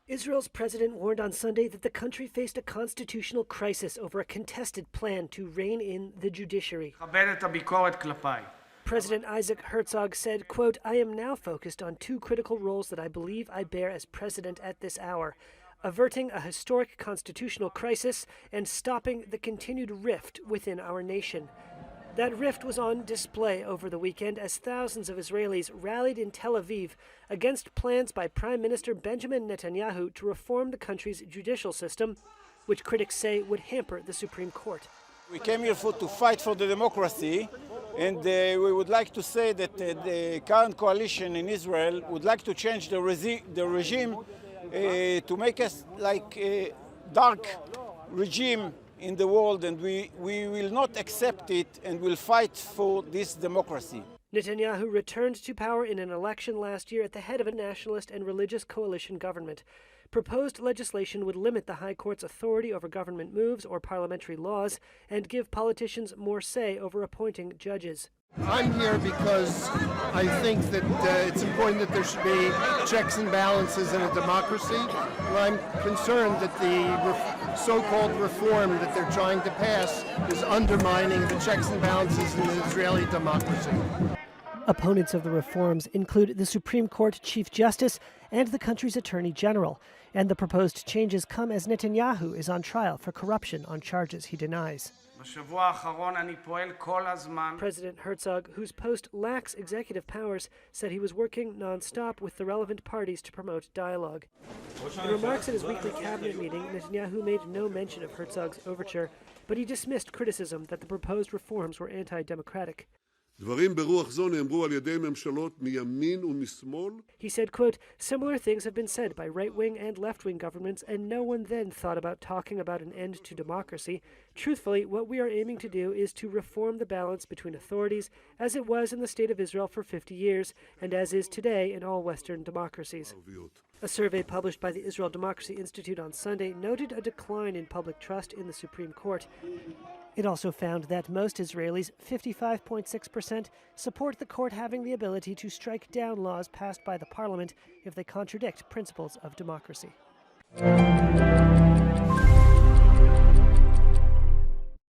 Israel's president warned on Sunday that the country faced a constitutional crisis over a contested plan to rein in the judiciary. President Isaac Herzog said, quote, "I am now focused on two critical roles that I believe I bear as president at this hour: averting a historic constitutional crisis and stopping the continued rift within our nation." That rift was on display over the weekend as thousands of Israelis rallied in Tel Aviv against plans by Prime Minister Benjamin Netanyahu to reform the country's judicial system, which critics say would hamper the Supreme Court. We came here to fight for the democracy, and we would like to say that the current coalition in Israel would like to change the regime to make us like a dark regime in the world, and we will not accept it and will fight for this democracy. Netanyahu returned to power in an election last year at the head of a nationalist and religious coalition government. Proposed legislation would limit the High Court's authority over government moves or parliamentary laws and give politicians more say over appointing judges. I'm here because I think that it's important that there should be checks and balances in a democracy. And I'm concerned that the so-called reform that they're trying to pass is undermining the checks and balances in the Israeli democracy. Opponents of the reforms include the Supreme Court Chief Justice and the country's Attorney General. And the proposed changes come as Netanyahu is on trial for corruption on charges he denies. President Herzog, whose post lacks executive powers, said he was working non-stop with the relevant parties to promote dialogue. In remarks at his weekly cabinet meeting, Netanyahu made no mention of Herzog's overture, but he dismissed criticism that the proposed reforms were anti-democratic. He said, quote, "Similar things have been said by right-wing and left-wing governments, and no one then thought about talking about an end to democracy. Truthfully, what we are aiming to do is to reform the balance between authorities, as it was in the State of Israel for 50 years, and as is today in all Western democracies." A survey published by the Israel Democracy Institute on Sunday noted a decline in public trust in the Supreme Court. It also found that most Israelis, 55.6%, support the court having the ability to strike down laws passed by the parliament if they contradict principles of democracy.